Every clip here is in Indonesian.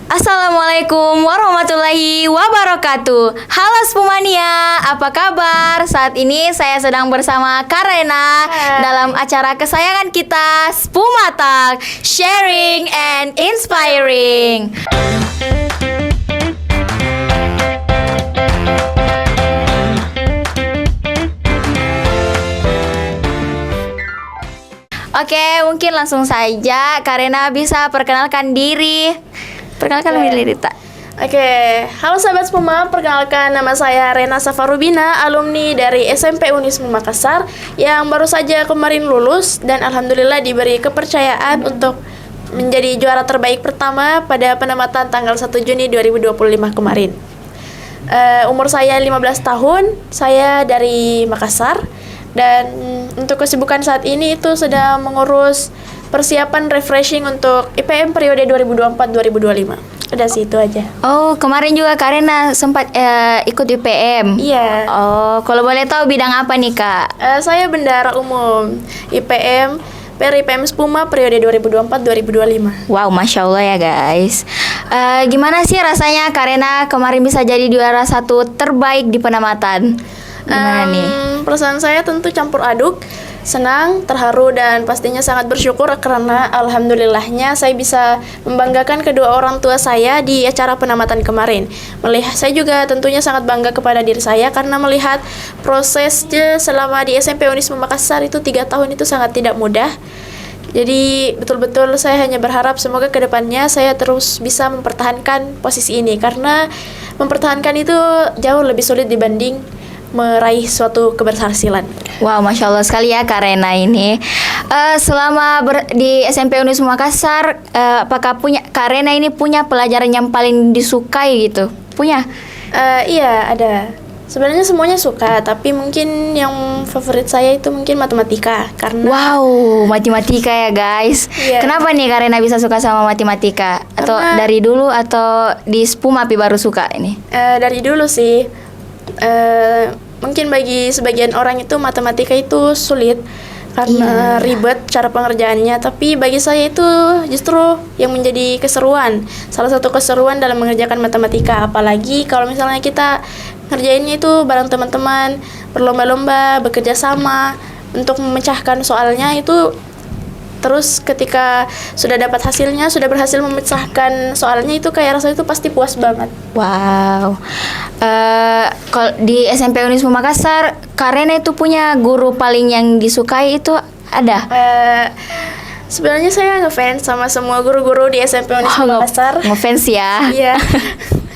Assalamualaikum warahmatullahi wabarakatuh. Halo Spumania, apa kabar? Saat ini saya sedang bersama Karena dalam acara kesayangan kita, Spumatalk, Sharing and Inspiring. Oke, mungkin langsung saja Karena bisa perkenalkan diri. Perkenalkan diri, Tak. Oke, halo sahabat Spuma, perkenalkan nama saya Rena Safarubina, alumni dari SMP Unismu Makassar yang baru saja kemarin lulus dan alhamdulillah diberi kepercayaan untuk menjadi juara terbaik pertama pada penempatan tanggal 1 Juni 2025 kemarin. Umur saya 15 tahun, saya dari Makassar dan untuk kesibukan saat ini itu sedang mengurus persiapan refreshing untuk IPM periode 2024-2025. Udah sih itu aja. Oh, kemarin juga Karena sempat ikut IPM. Iya. Oh, kalau boleh tahu bidang apa nih, Kak? Saya bendara umum IPM IPM Spuma periode 2024-2025. Wow, Masya Allah ya guys. Gimana sih rasanya Karena kemarin bisa jadi juara satu terbaik di penamatan? Gimana nih? Perasaan saya tentu campur aduk, senang, terharu, dan pastinya sangat bersyukur karena alhamdulillahnya saya bisa membanggakan kedua orang tua saya di acara penamatan kemarin. Saya juga tentunya sangat bangga kepada diri saya karena melihat prosesnya selama di SMP Unismu Makassar itu 3 tahun itu sangat tidak mudah. Jadi betul-betul saya hanya berharap semoga kedepannya saya terus bisa mempertahankan posisi ini karena mempertahankan itu jauh lebih sulit dibanding meraih suatu keberhasilan. Wow, Masya Allah sekali ya Karena ini. Selama di SMP Unismu Makassar, apakah Karena ini punya pelajaran yang paling disukai gitu? Punya? Iya, ada. Sebenarnya semuanya suka, tapi mungkin yang favorit saya itu mungkin matematika karena wow, matematika ya guys. Iya. Kenapa nih Karena bisa suka sama matematika? Atau dari dulu atau di Spumapi baru suka ini? Dari dulu sih. Mungkin bagi sebagian orang itu matematika itu sulit karena ribet cara pengerjaannya, tapi bagi saya itu justru yang menjadi keseruan. Salah satu keseruan dalam mengerjakan matematika, apalagi kalau misalnya kita ngerjainnya itu bareng teman-teman, berlomba-lomba, bekerja sama untuk memecahkan soalnya itu. Terus ketika sudah dapat hasilnya, sudah berhasil memecahkan soalnya itu kayak rasanya itu pasti puas banget. Wow. Kalau di SMP Unismu Makassar, Karena itu punya guru paling yang disukai itu ada? Sebenarnya saya ngefans sama semua guru-guru di SMP Unismu Makassar. Ngefans ya? Iya.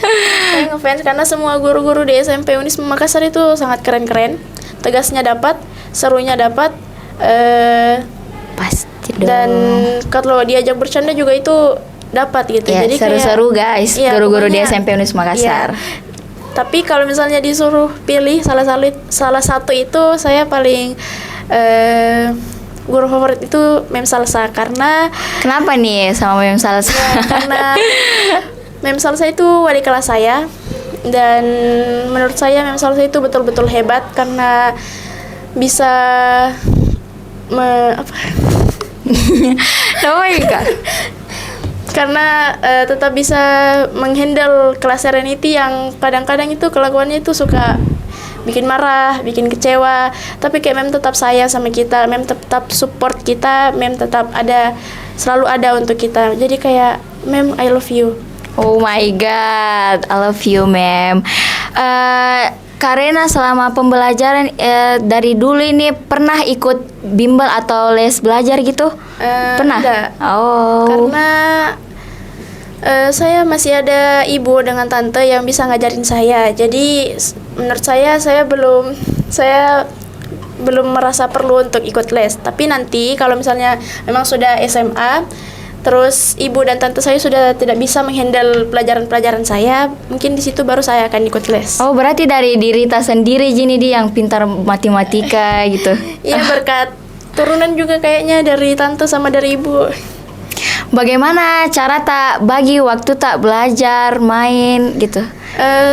Saya ngefans karena semua guru-guru di SMP Unismu Makassar itu sangat keren-keren. Tegasnya dapat, serunya dapat. Pasti dong. Dan kalau diajak bercanda juga itu dapat gitu. Ya, jadi seru-seru guys, iya, guru-guru di pokoknya, SMP Unismu Makassar. Iya. Tapi kalau misalnya disuruh pilih salah satu itu saya paling guru favorit itu Mem Salsa karena kenapa nih sama Mem Salsa? ya, karena Mem Salsa itu wali kelas saya dan menurut saya Mem Salsa itu betul-betul hebat karena bisa karena tetap bisa menghandle kelas Serenity yang kadang-kadang itu kelakuannya itu suka bikin marah, bikin kecewa, tapi kayak Mem tetap sayang sama kita, Mem tetap support kita, Mem tetap selalu ada untuk kita. Jadi kayak Mem, I love you. Oh my god, I love you Mem. Karena selama pembelajaran dari dulu ini pernah ikut bimbel atau les belajar gitu? Pernah? Enggak. Oh. Karena saya masih ada ibu dengan tante yang bisa ngajarin saya. Jadi menurut saya belum merasa perlu untuk ikut les. Tapi nanti kalau misalnya memang sudah SMA, terus ibu dan tante saya sudah tidak bisa menghandle pelajaran-pelajaran saya, mungkin di situ baru saya akan ikut les. Oh, berarti dari diri ta sendiri Jini dia yang pintar matematika gitu. Iya, berkat turunan juga kayaknya dari tante sama dari ibu. Bagaimana cara tak bagi waktu tak belajar, main gitu?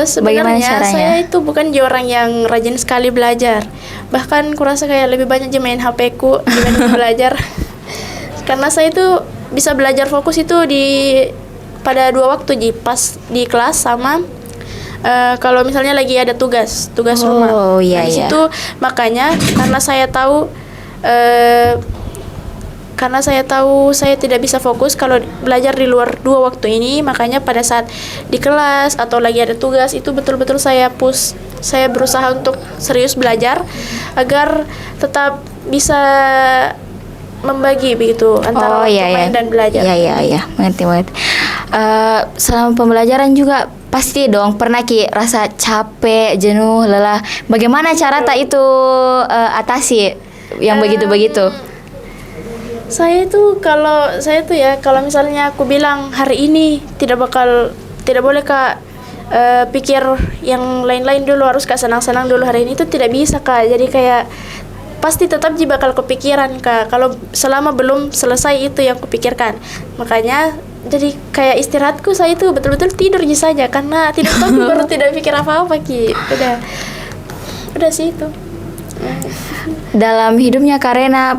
Sebenarnya saya itu bukan orang yang rajin sekali belajar. Bahkan kurasa kayak lebih banyak aja main HP ku dibanding belajar. Karena saya itu bisa belajar fokus itu di pada dua waktu Ji, pas di kelas sama kalau misalnya lagi ada tugas rumah. Oh iya, Di iya. situ makanya karena saya tahu saya tidak bisa fokus kalau belajar di luar dua waktu ini, makanya pada saat di kelas atau lagi ada tugas itu betul-betul saya push. Saya berusaha untuk serius belajar agar tetap bisa membagi begitu antara waktu main dan belajar. Iya, mengerti. Selama pembelajaran juga pasti dong pernah Ki rasa capek, jenuh, lelah. Bagaimana cara tak itu atasi yang begitu-begitu? Saya tuh ya kalau misalnya aku bilang hari ini tidak boleh Kak pikir yang lain-lain dulu, harus Kak senang-senang dulu hari ini, itu tidak bisa Kak. Jadi kayak pasti tetap bakal kepikiran Kak kalau selama belum selesai itu yang kupikirkan. Makanya jadi kayak istirahatku saya itu betul-betul tidur saja karena tidak tahu baru tidak pikir apa-apa Ki. Udah sih itu. Dalam hidupnya Karena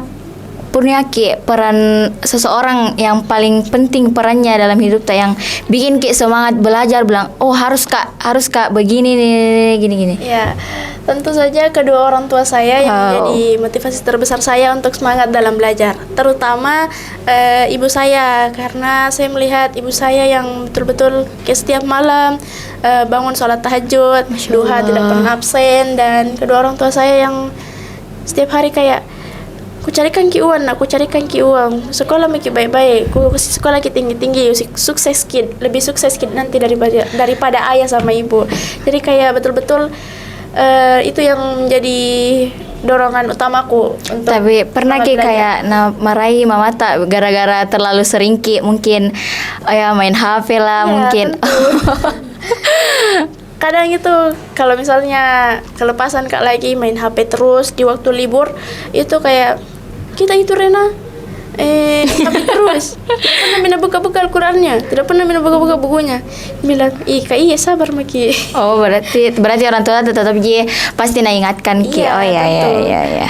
Purnia Ki, peran seseorang yang paling penting perannya dalam hidup tak yang bikin Ki semangat belajar, bilang oh harus kak begini nih gini. Ya, tentu saja kedua orang tua saya yang menjadi motivasi terbesar saya untuk semangat dalam belajar. Terutama ibu saya, karena saya melihat ibu saya yang betul-betul setiap malam bangun sholat tahajud, duha tidak pernah absen, dan kedua orang tua saya yang setiap hari kayak aku carikan ki uang, sekolah miki baik-baik, aku kasih sekolah ki tinggi-tinggi, sukses kid, lebih sukses kid nanti daripada ayah sama ibu. Jadi kayak betul-betul itu yang menjadi dorongan utamaku untuk. Tapi pernah Ki kayak marahi mama tak gara-gara terlalu sering Ki mungkin main HP lah ya, mungkin. Kadang itu kalau misalnya kelepasan Kak lagi main HP terus di waktu libur, itu kayak kita itu Rena HP terus, tidak pernah buka-buka Al-Qurannya, tidak pernah buka-buka bukunya. Bilang, Kak iya sabar Maki. Oh berarti orang tua tetap pasti ingatkan Ki. Iya, oh iya.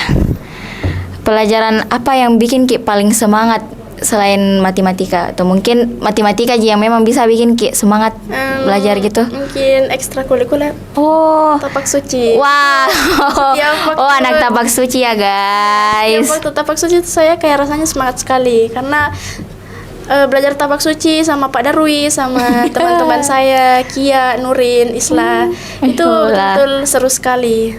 Pelajaran apa yang bikin Ki paling semangat selain matematika, atau mungkin matematika aja yang memang bisa bikin Ki semangat belajar gitu? Mungkin ekstrakurikuler. Oh, tapak suci. Wow. Anak tapak suci ya guys. Waktu tapak suci itu saya kayak rasanya semangat sekali karena belajar tapak suci sama Pak Darwi sama teman-teman saya Kia, Nurin, Isla itu betul seru sekali.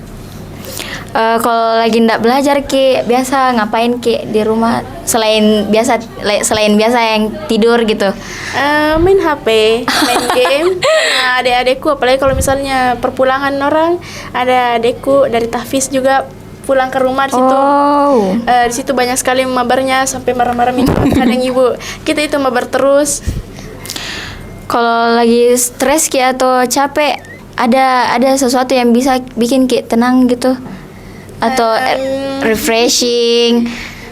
Kalau lagi ndak belajar Ki, biasa ngapain Ki di rumah selain biasa yang tidur gitu? Main HP, main game. Nah, adik-adikku, apalagi kalau misalnya perpulangan orang, ada adikku dari tahfiz juga pulang ke rumah di situ. Di situ banyak sekali mabarnya sampai marah-marah minta kadang ibu. Kita itu mabar terus. Kalau lagi stres Ki atau capek, ada sesuatu yang bisa bikin Ki tenang gitu? Atau refreshing?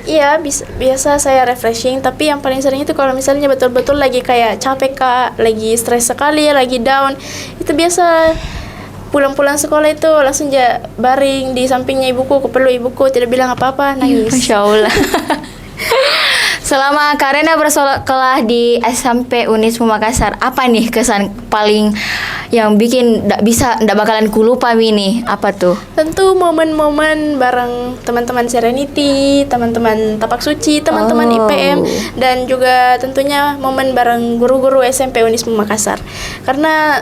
Iya, biasa saya refreshing, tapi yang paling sering itu kalau misalnya betul-betul lagi kayak capek Kak, lagi stres sekali, lagi down, itu biasa pulang-pulang sekolah itu langsung baring di sampingnya ibuku, aku peluk ibuku, tidak bilang apa-apa, nangis. Masya Allah. Selama Karena bersekolah di SMP Unismu Makassar, apa nih kesan paling yang bikin ndak bakalan kulupa nih? Apa tuh? Tentu momen-momen bareng teman-teman Serenity, teman-teman Tapak Suci, teman-teman IPM, dan juga tentunya momen bareng guru-guru SMP Unismu Makassar. Karena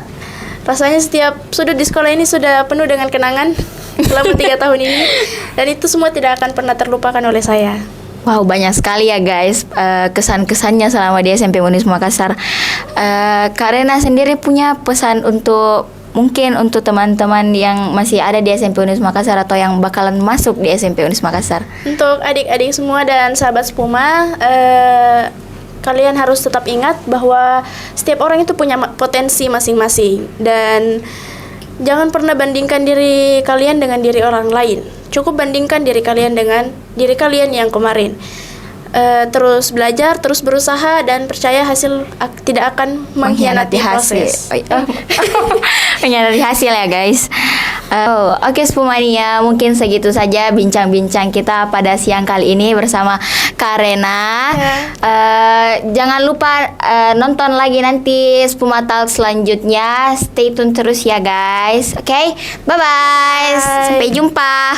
rasanya setiap sudut di sekolah ini sudah penuh dengan kenangan selama 3 tahun ini, dan itu semua tidak akan pernah terlupakan oleh saya. Wow, banyak sekali ya guys kesan-kesannya selama di SMP Unismu Makassar. Karena sendiri punya pesan mungkin untuk teman-teman yang masih ada di SMP Unismu Makassar atau yang bakalan masuk di SMP Unismu Makassar. Untuk adik-adik semua dan sahabat Spuma, kalian harus tetap ingat bahwa setiap orang itu punya potensi masing-masing, dan jangan pernah bandingkan diri kalian dengan diri orang lain. Cukup bandingkan diri kalian dengan diri kalian yang kemarin. Terus belajar, terus berusaha, dan percaya hasil tidak akan mengkhianati proses. Mengkhianati hasil ya guys. Oke Spumania, mungkin segitu saja bincang-bincang kita pada siang kali ini bersama Karena jangan lupa nonton lagi nanti Spuma Talk selanjutnya. Stay tune terus ya guys. Oke, bye bye. Sampai jumpa.